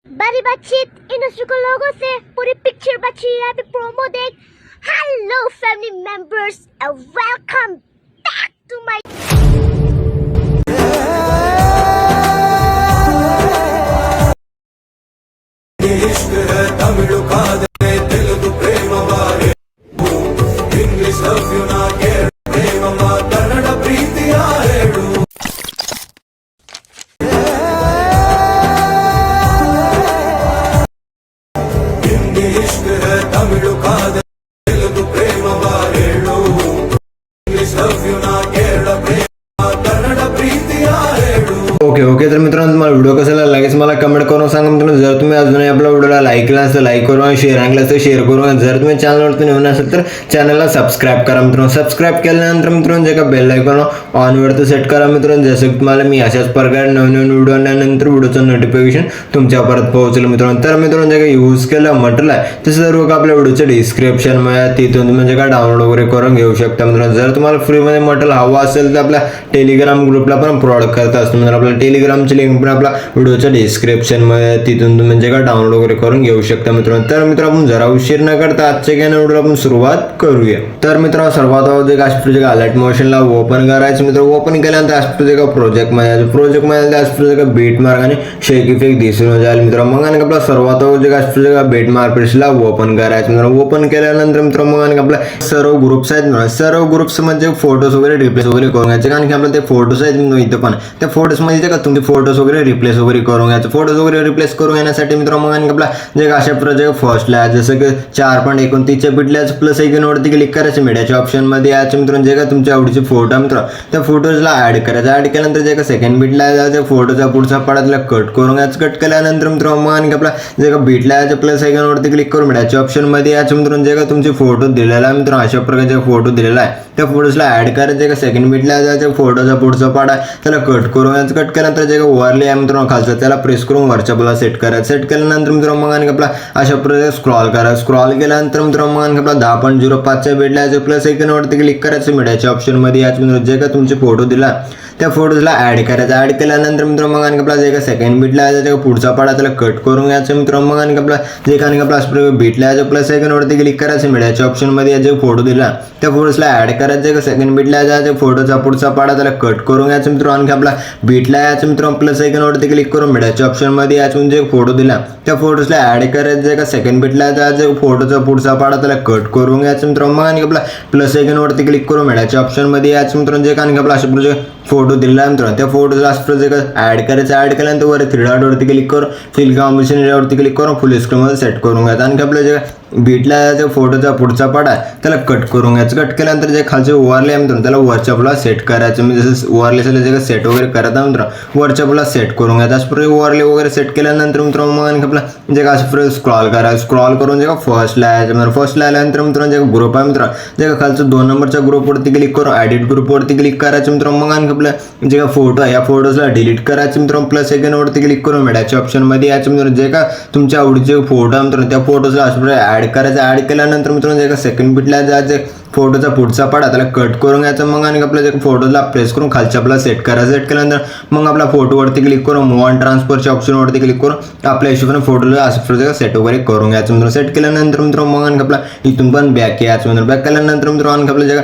बारी बातचीत इंडस्ट्री लोगों से पूरी पिक्चर बची है अभी प्रोमो देख। Hello family members and welcome back to my Ishq Hai Tamil कादे तेलुगु प्रेम वारे इंग्लिश लव यू ना केर प्रेम मा कन्नड प्रीति आरेडु हिंदी इश्क है तमिल कादे तेलुगु प्रेम वारेडु इंग्लिश लव यू ना केर प्रेम मा कन्नड प्रीति आरेडु। ओके तर मित्रांनो तुम्हाला व्हिडिओ कसा लागला लगेच मला कमेंट करून सांगा मित्रांनो. जर तुम्ही अजूनही आपल्या व्हिडिओला लाईक केला असेल लाईक करून आणि शेअर आणला असेल शेअर करून. जर तुम्ही चॅनलवरती नवीन असेल तर चॅनलला सबस्क्राईब करा मित्रांनो. सबस्क्राईब केल्यानंतर मित्रांनो जे का बेल आयकॉन ऑन वरती सेट करा मित्रांनो. जसं की तुम्हाला मी अशाच प्रकारे नवीन व्हिडिओ आणल्यानंतर व्हिडिओचं नोटिफिकेशन तुमच्यापर्यंत पोहोचेल मित्रांनो. तर मित्रांनो जे काही यूज केलं मटेरियल आहे ते सर्व का आपल्या व्हिडिओच्या डिस्क्रिप्शन मध्ये तिथून तुम्ही जे का डाउनलोड वगैरे करून घेऊ शकता मित्रांनो. जर तुम्हाला फ्रीमध्ये मटेरियल हवं असेल तर आपल्या टेलिग्राम ग्रुपला पण प्रोव्हाइड करत असतो मित्रांनो. आपल्या टेलिग्रामची लिंक पण आपल्या व्हिडिओच्या डिस्क्रिप्शन मध्ये तिथून तुम्ही जे का डाउनलोड वगैरे करून घेऊ शकता मित्रांनो. तर मित्रांनो आपण जरा उशीर न करता आजच्या व्हिडिओला आपण सुरुवात करूया. तर मित्रांनो सर्वात अगोदर प्रोजेक्ट अलर्ट मोशनला ओपन करायचं मित्रांनो. ओपन केल्यानंतर प्रोजेक्ट मध्ये प्रोजेक्ट बीट मार्क आणि शेक इफेक्ट दिसून जाईल मित्रांनो. मग आणि आपला सर्वात अगोदर प्रोजेक्ट बीट मार्क पेजला ओपन करायचं मित्रांनो. ओपन केल्यानंतर मित्रांनो मग आणि आपला सर्व ग्रुप्स आहेत मित्रांनो. सर्व ग्रुप्स मध्ये फोटोज वगैरे रिप्लेस वगैरे करून घ्यायचे. कारण की आपल्याला ते फोटोज आहेत इथं पण त्या फोटोज मध्ये का तुमचे फोटोज वगैरे रिप्लेस वगैरे करून घ्यायचे. फोटोज वगैरे रिप्लेस करून घेण्यासाठी मित्रांनो मग आणि आपला जे अशा प्रोजेक्ट फर्स्टला जसं की 4.29 बिटल्याच प्लस आयकॉनवरती क्लिक करायचं. मीडियाच्या ऑप्शन मध्ये याचे मित्रांनो जे का तुमच्या आवडीचे फोटो मित्रांनो त्या फोटोजला ऍड करायचं. ऍड केल्यानंतर जे का सेकंड बिटला जायचं फोटोचा पुढचा पाडा त्याला कट करून घ्यायचं. कट केल्यानंतर मित्रांनो मग आणि आपला जे का बिटला यायचं प्लस आयकॉनवरती क्लिक करून मीडियाच्या ऑप्शन मध्ये याचे मित्रांनो जे का तुमचे फोटो दिलेला आहे मित्रांनो अशा प्रकारचे फोटो दिलेला आहे त्या फोटोजला ऍड करायचे. का सेकंड बिटला जायचं फोटोचा पुढचा पाडा त्याला कट करून घ्यायचं. कट केल्यानंतर जे का ओव्हरले आहे मित्रांनो खालचा त्याला प्रेस करून वरच्या बाजूला सेट करायचं. सेट केल्यानंतर मित्रांनो मग आणि आपला अशा प्रकारे स्क्रॉल करा. स्क्रॉल केल्यानंतर मित्रांनो मग आणि आपला 10.05 बिटला याचं प्लस आयकॉनवरती क्लिक करायचं. मीडियाच्या ऑप्शन मध्ये याच मित्रांनो जे का तुमचे फोटो दिला त्या फोटोजला ऍड करायचं. ऍड केल्यानंतर मित्रांनो मग आणि आपला जे का सेकंड बिटला यायचं पुढचा पाडा त्याला कट करून घ्यायचं मित्रांनो. मग आणि आपला जे का आपला बिटला यायचं प्लस आयकॉनवरती क्लिक करायचं. मीडियाच्या ऑप्शन मध्ये जे फोटो दिला त्या फोटोजला ऍड करायचं. का सेकंड बिटला यायचं फोटोचा पुढचा पाडा त्याला कट करून घ्यायचं मित्रांनो. आणखी आपला बिटला यायचं मित्रांनो प्लस आयकॉनवरती क्लिक करून मीडियाच्या ऑप्शन मध्ये याचून जे फोटो दिला त्या फोटोजला ऍड करायचं. का सेकंड बिटला जायचं फोटोचा पुढचा पाडा त्याला कट करून घ्यायचं मित्रांनो. मग आणि आपला प्लस आयकॉनवरती क्लिक करून मीडियाच्या ऑप्शन मध्ये याचं मित्रांनो जे का आपला अशा फोटो दिला मित्रांनो त्या फोटोला ऍड करायचं. ऍड केल्यानंतर वर 3 डॉट वरती क्लिक करून फिल कॉम्बिनेशन वरती क्लिक करून फुल स्क्रीन मध्ये सेट करून घ्यायचं. आणि आपलं जे बीटला त्या फोटोचा पुढचा पाडा त्याला कट करून घ्यायचं. कट केल्यानंतर जे खालचे ओव्हरले आहे मित्रांनो त्याला वरच्या बाजूला सेट करायचं. म्हणजे जसं ओव्हरले जे सेट वगैरे करत आहे मित्रांनो वरच्या बाजूला सेट करून घ्यायचं. अशा ओव्हरले वगैरे सेट केल्यानंतर मित्रांनो मग आणि आपला जे का अशा स्क्रॉल करायचं. स्क्रॉल करून जे का फर्स्टला यायचं. फर्स्टला आल्यानंतर मित्रांनो जे ग्रुप आहे मित्रांनो जे का खालचं 2 नंबरच्या ग्रुपवरती क्लिक करून एडिट ग्रुपवरती क्लिक करायचं मित्रांनो. मग आणि आपलं जे का फोटो आहे या फोटोजला डिलीट करायचं मित्रांनो. प्लस आयकॉनवरती क्लिक करून मीडियाच्या ऑप्शन मध्ये यायचं मित्रांनो. जे का तुमच्या आवडीचे फोटो आहे मित्रांनो त्या फोटोजला अशा ऍड करायचं. ऍड केल्यानंतर मित्रांनो जे का सेकंड बिटला जायचं फोटोचा पुढचा पाडा त्याला कट करून घ्यायचं. मग आणि आपल्या जे फोटोला प्रेस करून खालच्या आपला सेट करायचं. सेट केल्यानंतर मग आपला फोटोवरती क्लिक करून मूव ऑन ट्रान्सफरच्या ऑप्शनवरती क्लिक करून आपल्या हिशोबाने फोटोला असं सेट वगैरे करून घ्यायचं मित्रांनो. सेट केल्यानंतर मित्रांनो मग आणि आपला इथून पण बॅक यायचं मित्रांनो. बॅक केल्यानंतर मित्रांनो आपल्या जे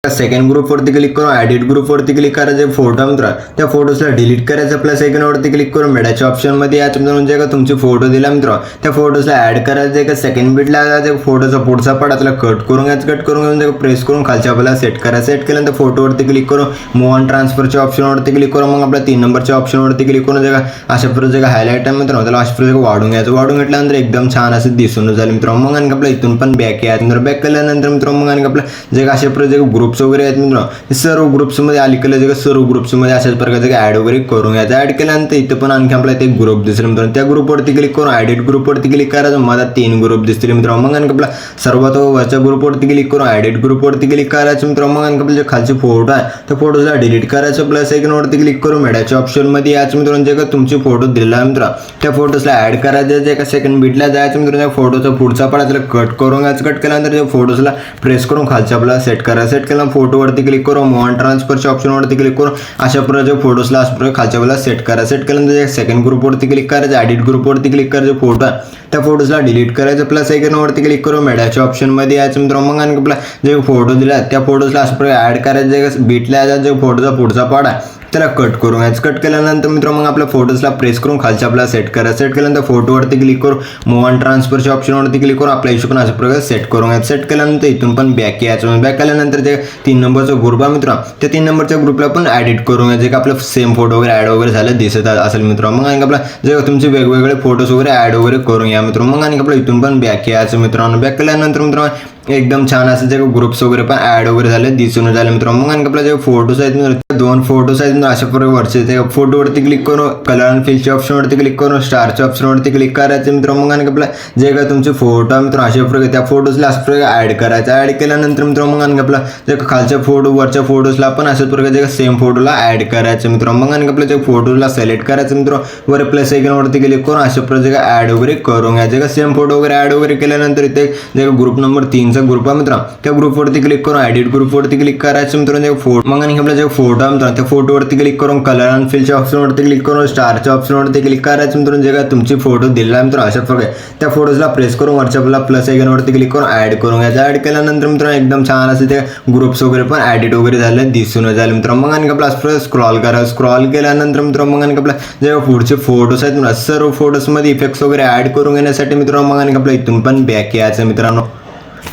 सेकंड ग्रुपवरती क्लिक करून एडिट ग्रुपवरती क्लिक करायचं. फोटो मित्र त्या फोटोजला डिलीट करायचं. प्लस आयकॉनवरती क्लिक करून मीडियाच्या ऑप्शन मध्ये याचं मित्रांनो जे का तुमचे फोटो दिला मित्र त्या फोटोजला ऍड करायचं. का सेकंड बिटला जायचं फोटोचा पुढचा पाडा त्याला कट करून घ्यायचं. कट करून घेऊन प्रेस करून खालच्या आपल्याला सेट करायचं. सेट केल्यानंतर फोटोवरती क्लिक करून मूव ऑन ट्रान्सफरच्या ऑप्शनवरती क्लिक करून मग आपल्या 3 नंबरच्या ऑप्शनवरती क्लिक करून जे का अशा प्रकारे हायलाइट आहे मित्रांनो त्याला अशा प्रकारे वाढून घ्यायचं. वाढून घेतल्यानंतर एकदम छान असं दिसून जाईल मित्रांनो. मग आणि आपल्या इथून पण बॅक यायचं. बॅक केल्यानंतर मित्रांनो मग आणि आपल्या जे का अशा प्रकारे ग्रुप्स वगैरे आहेत मित्रांनो सर्व ग्रुप्समध्ये अलीकडे जे सर्व ग्रुप्समध्ये अशाच प्रकारचे ऍड वगैरे करून घ्यायचं. ऍड केल्यानंतर इथं पण आणखी आपल्याला एक ग्रुप दिसेल मित्रांनो. त्या ग्रुपवरती क्लिक करून एडिट ग्रुपवरती क्लिक करायचं. मला 3 ग्रुप दिसतील मित्रांनो. मग आणखी आपला सर्वात वरच्या ग्रुपवरती क्लिक करून एडिट ग्रुपवरती क्लिक करायचं मित्रांनो. मग आणखी आपले जे खालचे फोटो आहे त्या फोटोजला डिलीट करायचं. प्लस आयकॉनवरती क्लिक करून मीडियाच्या ऑप्शन मध्ये याचं मित्रांनो जे का तुमचे फोटो दिला आहे मित्रांनो त्या फोटोजला ऍड करायचं. जे का सेकंड बिटला जायचं मित्रांनो त्या फोटोचा पुढचा पाडा त्याला कट करून घ्यायचं. कट केल्यानंतर जे फोटोजला प्रेस करून खालच्या आपल्याला सेट करायचं. सेट केलं मित्रांनो फोटोवरती क्लिक करून मूव ऑन ट्रान्सफरच्या ऑप्शनवरती क्लिक करून अशा प्रकारचे फोटोजला अशा प्रकारे खालच्या बाजूला सेट करा. सेट केल्यानंतर सेकंड ग्रुपवरती क्लिक करायचं, एडिट ग्रुपवरती क्लिक करायचं, फोटो त्या फोटोजला डिलीट करायचं, प्लस आयकॉनवरती क्लिक करून मीडियाच्या ऑप्शनमध्ये यायचं मित्रांनो. मग आणि आपला जे फोटो दिला त्या फोटोजला अशा प्रकारे ॲड करायचं, बीटला जे फोटोचा पुढचा पार्ट आहे त्याला कट करून घ्यायचं. कट केल्यानंतर मित्रांनो मग आपल्या फोटोजला प्रेस करून खालच्या आपल्याला सेट करायचं. सेट केल्यानंतर फोटोवरती क्लिक करून मूव ऑन ट्रान्सफरच्या ऑप्शनवरती क्लिक करून आपल्या हिशोबाने अशा प्रकारे सेट करून घ्यायचं. सेट केल्यानंतर इथून पण बॅक यायचं. बॅक केल्यानंतर जे 3 नंबरचा ग्रुप आहे मित्रांनो त्या 3 नंबरच्या ग्रुपला पण ॲडिट करून घ्यायचं, की आपलं सेम फोटो वगैरे ॲड वगैरे झालं दिसत असेल मित्रांनो. मग आणि आपला जे तुमचे वेगवेगळे फोटोज वगैरे ॲड वगैरे करून घ्या मित्रांनो. मग आणि आपलं इथून पण बॅक यायचं मित्रांनो. बॅक केल्यानंतर मित्रांनो एकदम छान असं जे ग्रुप्स वगैरे पण ॲड वगैरे झाले दिसून झाले मित्रांनो. मग आणि आपल्या जे फोटोज आहेत 2 फोटोज आहेत अशा प्रकारे वरचे ते फोटोवरती क्लिक करून कलर अँड फिलच्या ऑप्शनवरती क्लिक करून स्टारच्या ऑप्शनवरती क्लिक करायचं मित्रांनो. मग आणि आपला जे काय तुमचे फोटो आहे मित्रांनो अशा प्रकारे त्या फोटोजला अशा प्रकारे ॲड करायचं. ॲड केल्यानंतर मित्रांनो मग आणि आपला जे खालच्या फोटो वरच्या फोटोजला पण अशाच प्रकारे सेम फोटोला ॲड करायचं मित्रांनो. मग आणि आपल्या जे फोटोला सिलेक्ट करायचं मित्रांनो वर प्लस आयकॉनवरती क्लिक करून अशा प्रकारे ॲड वगैरे करून घ्यायचं. का सेम फोटो वगैरे ॲड वगैरे केल्यानंतर इथे जे ग्रुप नंबर 3चा ग्रुप आहे मित्रांनो त्या ग्रुपवरती क्लिक करून एडिट ग्रुपवरती क्लिक करायचं मित्रांनो. फोटो मग आणि आपला जे फोटो आहे मित्रांनो त्या फोटोवरती क्लिक करून कलर अँड फिलच्या ऑप्शनवरती क्लिक करून स्टारच्या ऑप्शनवरती क्लिक करायचं मित्रांनो. जे काय तुमची फोटो दिला आहे मित्रांनो अशा प्रकारे त्या फोटोजला प्रेस करून वरच्या आपला प्लस आयकॉनवरती क्लिक करून ॲड करून घ्यायचं. ॲड केल्यानंतर मित्रांनो एकदम छान असे ते ग्रुप्स वगैरे पण ॲडिट वगैरे झाले दिसून झाले मित्रांनो. मग आणि आपला स्क्रॉल करा. स्क्रॉल केल्यानंतर मित्रांनो मग आणि आपला जे पुढचे फोटोज आहेत मित्रांनो सर्व फोटोजमध्ये इफेक्ट्स वगैरे ॲड करून घेण्यासाठी मित्रांनो मग आणि आपला इथून पण बॅक यायचं मित्रांनो.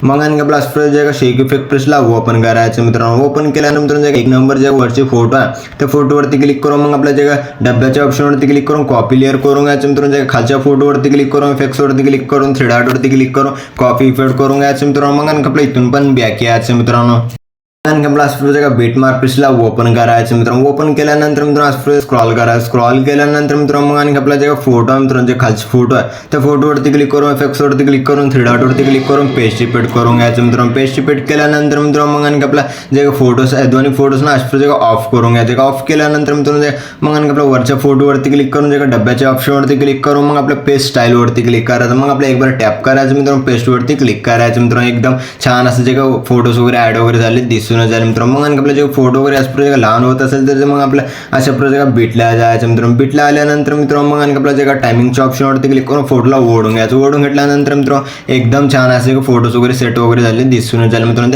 मग आणि आपला जे शेक इफेक्ट प्रेसला ओपन करायचं मित्रांनो. ओपन केल्यानंतर जे 1 नंबर जे वरचे फोटो आहे त्या फोटोवरती क्लिक करून मग आपल्या जे डब्याच्या ऑप्शनवरती क्लिक करून कॉपी लेअर करून घ्यायचं मित्रांनो. जे खालच्या फोटोवरती क्लिक करून इफेक्ट्सवरती क्लिक करून 3 डॉटवरती क्लिक करून कॉपी इफेक्ट करून घ्यायचं मित्रांनो. मग आणि आपल्या इथून पण बॅक यायचं मित्रांनो. आणि आपला बीट मार्क प्रेसला ओपन करायचं मित्रांनो. ओपन केल्यानंतर मित्रांनो स्क्रॉल करायचं. स्क्रॉल केल्यानंतर मित्रांनो मग आणि आपला जे फोटो आहे मित्रांनो जे खालचे फोटो आहे त्या फोटोवरती क्लिक करून इफेक्ट्सवरती क्लिक करून 3 डॉटवरती क्लिक करून पेस्ट रिपीट करून घ्यायचं मित्रांनो. पेस्ट रिपीट केल्यानंतर मित्रांनो मग आणि आपला जे फोटोज आहे दोन्ही फोटोजना अशा जे ऑफ करून घ्यायचे. ऑफ केल्यानंतर मित्रांनो जे मग आणि आपल्या वरच्या फोटोवरती क्लिक करून जे डब्याच्या ऑप्शनवरती क्लिक करून मग आपल्या पेस्ट स्टाईलवरती क्लिक करायचं. मग आपल्या एक बार टॅप करायचं मित्रांनो. पेस्टवरती क्लिक करायचं मित्रांनो. एकदम छान असं जे काय फोटोज वगैरे ॲड वगैरे झाले दिसून झाले मित्रांनो. मग आपला जे फोटो वगैरे अशा प्रकारे लहान होत असेल तर मग आपल्या अशा प्रकारे बीटला जायचं मित्रांनो. बीटला आल्यानंतर मित्रांनो मग आणि आपला जे का टायमिंगच्या ऑप्शनवरती क्लिक करून फोटोला ओढून घ्यायचं. ओढून घेतल्यानंतर मित्रांनो एकदम छान असे फोटोज वगैरे सेट वगैरे झाले दिसून झाले मित्रांनो.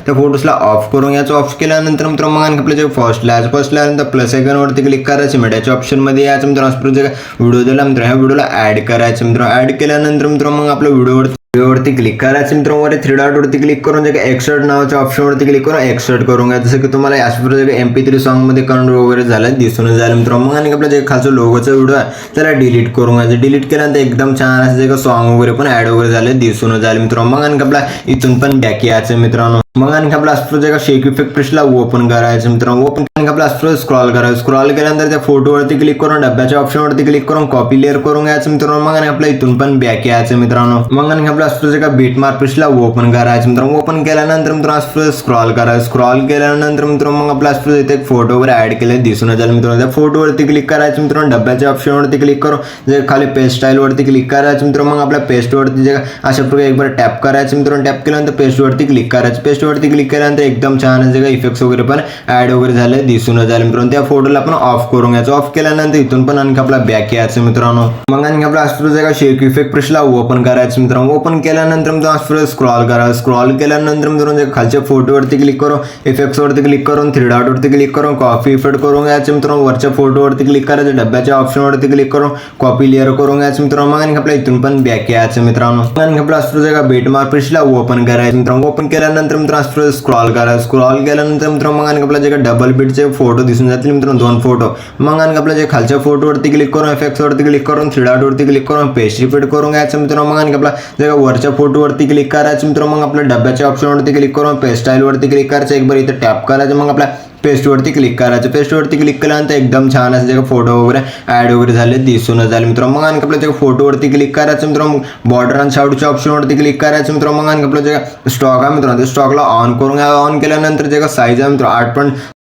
त्या फोटोजला ऑफ करून घ्यायचं. ऑफ केल्यानंतर मित्रांनो मग आणि आपल्या जे फर्स्टला आल्यानंतर प्लस आयकॉनवरती क्लिक करायचं. मीडियाच्या ऑप्शनमध्ये यायचं मित्रांनो. अशा प्रकारे व्हिडिओ दिला मित्रांनो ह्या व्हिडिओला ॲड करायचं मित्रांनो. ॲड केल्यानंतर मित्रांनो मग आपल्या व्हिडिओवरती क्लिक करायचं मित्रांनो. वर 3 डॉटवरती क्लिक करून जे एक्सर्ट नावाच्या ऑप्शनवरती क्लिक करून एक्सर्ट करून घ्या. जसं की तुम्हाला याच प्रकारे MP3 सॉन्गमध्ये कन्वर्ट वगैरे झालं दिसून झालं मित्रांनो. मग आणि आपलं जे खालचं लोगोचा व्हिडिओ आहे त्याला डिलीट करून घ्यायचं. डिलीट केल्यानंतर एकदम छान असं जे सॉन्ग वगैरे पण ॲड वगैरे झाले दिसून झाले मित्रांनो. मग आणि आपला इथून पण बॅक यायचं मित्रांनो. मग आणि आपला जे शेक इफेक्ट प्रेसला ओपन करायचं मित्रांनो. ओपन आपला स्क्रॉल करायचं. स्क्रॉल केल्यानंतर त्या फोटोवरती क्लिक करून डब्याच्या ऑप्शनवरती क्लिक करून कॉपी लेअर करून घ्यायचं मित्रांनो. मग आणि आपला इथून पण बॅक यायचं मित्रांनो. मग आणि आपला जे का बीट मार्क प्रेसला ओपन करायचं मित्रांनो. ओपन केल्यानंतर मित्रांनो स्क्रॉल करायचं. स्क्रॉल केल्यानंतर मित्रांनो मग आपला इथे एक फोटो वगैरे ॲड केले दिसून झालं मित्रांनो. त्या फोटोवरती क्लिक करायचं मित्रांनो. डब्याच्या ऑप्शनवरती क्लिक करून जे खाली पेस्ट स्टाईलवरती क्लिक करायचं मित्रांनो. मग आपल्या पेस्टवरती जे अशा प्रकारे एक बार टॅप करायचं मित्रांनो. टॅप केल्यानंतर पेस्टवरती क्लिक करायचं. पेस्टवरती क्लिक केल्यानंतर एकदम छान जे काही इफेक्ट्स वगैरे पण ॲड वगैरे झाले दिसून झाले मित्रांनो. त्या फोटोला पण ऑफ करून घ्यायचं. ऑफ केल्यानंतर इथून पण आणखी आपला बॅक यायचं मित्रांनो. मग आणखी आपला जे का शेक इफेक्ट प्रेसला ओपन करायचं मित्रांनो. ओपन केल्यानंतर मित्रांनो स्क्रॉल करा. स्क्रॉल केल्यानंतर मित्रांनो जे खालच्या फोटोवरती क्लिक करून इफेक्ट्सवरती क्लिक करून 3 डॉटवरती क्लिक करून कॉपी इफेक्ट करून घ्यायचं मित्रांनो. वरच्या फोटोवरती क्लिक करायचं. डब्याच्या ऑप्शनवरती क्लिक करून कॉपी लेअर करून घ्यायचं मित्रांनो. मग आणखी आपल्या इथून पण बॅक यायचं मित्रांनो. मग आणखी आपला जे का बीट मार्क प्रेसला ओपन करायचं मित्रांनो. ओपन केल्यानंतर मित्रांनो स्क्रॉल करा. स्क्रॉल केल्यानंतर मित्रांनो मग आणखी आपला जे का डबल बीटचे फोटो दिसून जातील मित्रांनो 2 फोटो. मग आणखी आपल्या जे खालच्या फोटोवरती क्लिक करून इफेक्ट्सवरती क्लिक करून 3 डॉटवरती क्लिक करून पेस्ट रिपीट करून घ्यायचं मित्रांनो. मग आणखी आपला जे वरच्या फोटोवरती क्लिक करायचं मित्रांनो. मग आपल्या डब्याच्या ऑप्शनवरती क्लिक करून पेस्ट स्टाईलवरती क्लिक करायचं. एक बार इथे टॅप करायचं. मग आपल्या पेस्टवरती क्लिक करायचं. पेस्टवरती क्लिक केल्यानंतर एकदम छान असे जे फोटो वगैरे ॲड वगैरे झाले दिसून झाले मित्रांनो. मग आणखी आपल्या जे फोटोवरती क्लिक करायचं मित्रांनो. बॉर्डर आणि शाडूच्या ऑप्शनवरती क्लिक करायचं मित्रांनो. मग आणखी आपलं जे स्टॉक आहे मित्रांनो ते स्टॉकला ऑन करून घ्या. ऑन केल्यानंतर जे साईज आहे मित्रांनो 8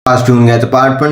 पास ठेवून घ्यायचं.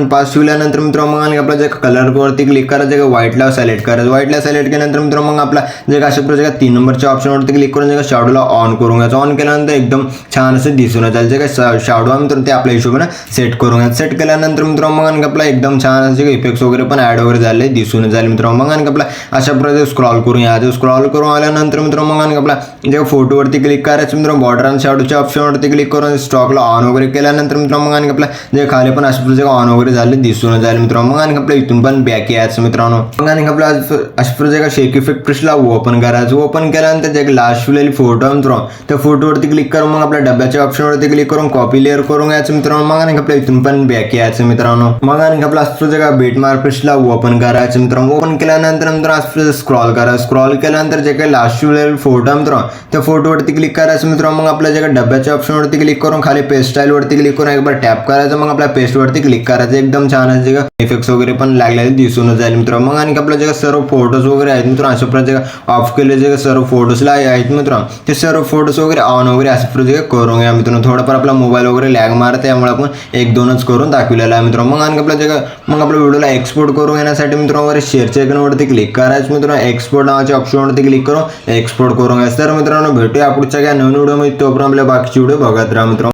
पास ठेवल्यानंतर मित्रांनो मग आपला जे कलर वरती क्लिक करायचं, जे व्हाईटला सिलेक्ट करायचं. व्हाईटला सिलेक्ट केल्यानंतर मित्रांनो मग आपला जे अशा प्रकारे 3 नंबरच्या ऑप्शनवरती क्लिक करून जे शॅडोला ऑन करून घ्यायचं. ऑन केल्यानंतर एकदम छान असं दिसून येईल. जे काय शॅडो आहे मित्रांनो ते आपल्या हिशोबाने सेट करून घ्यायचं. सेट केल्यानंतर मित्रांनो मग आपला एकदम छान असे इफेक्ट्स वगैरे पण ऍड वगैरे झाले दिसून जाईल मित्रांनो. मग आपला अशा प्रकारे स्क्रॉल करून यायचं. स्क्रॉल करून आल्यानंतर मित्रांनो मग आपला जे फोटोवरती क्लिक करायचं मित्रांनो, बॉर्डर आणि शॅडोच्या ऑप्शनवरती क्लिक करून स्टॉकला ऑन वगैरे केल्यानंतर मित्रांनो मग आपला जे खाली पण अशा प्रकारे ऑन वगैरे झाले दिसून जाईल मित्रांनो. मग आपल्या इथून पण बॅक यायचं मित्रांनो. मग आपला अशा प्रकारे शेक इफेक्ट प्रेसला ओपन करायचं. ओपन केल्यानंतर जे लास्ट वेळेला फोटो आहे मित्रांनो त्या फोटोवरती क्लिक करून मग आपल्या डब्याच्या ऑप्शनवरती क्लिक करून कॉपी लेअर करून घ्यायचं मित्रांनो. मग आपल्या इथून पण बॅक यायचं मित्रांनो. मग आपला अशा प्रकारे बेट मार्क प्रेसला ओपन करायचं मित्रांनो. ओपन केल्यानंतर मित्रांनो स्क्रॉल करायचं. स्क्रॉल केल्यानंतर जे काही लास्ट वेळेला फोटो आहे मित्रांनो त्या फोटोवरती क्लिक करायचं मित्रांनो. मग आपल्या जे काही डब्याच्या ऑप्शनवरती क्लिक करून खाली पेस्ट स्टाईल वरती क्लिक करून एकबार टॅप करायचं. मग आपल्या पेस्ट वरती क्लिक करायचं. एकदम छान असे इफेक्ट्स वगैरे पण लागलेले दिसून जाईल मित्रांनो. मग आपल्या जे सर्व फोटोज वगैरे आहेत मित्रांनो अशा प्रकारे ऑफ केले जे सर्व फोटोजला आहेत मित्रांनो ते सर्व फोटोज वगैरे ऑन वगैरे अशा प्रकारे करून घ्या मित्रांनो. थोडंफार आपला मोबाईल वगैरे लॅग मारत त्यामुळे आपण 1-2च करून दाखवलेला आहे मित्रांनो. मग आपल्या व्हिडिओला एक्सपोर्ट करून घेण्यासाठी मित्रांनो वगैरे शेअरच्या आयकॉनवरती क्लिक करायचं मित्रांनो. एक्सपोर्ट नावाच्या ऑप्शनवरती क्लिक करून एक्सपोर्ट करून घ्यायचं. तर मित्रांनो भेटूया पुढच्या काय नवीन व्हिडिओमध्ये. तोपर्यंत आपल्या बाकीची व्हिडिओ बघत राहा मित्रांनो.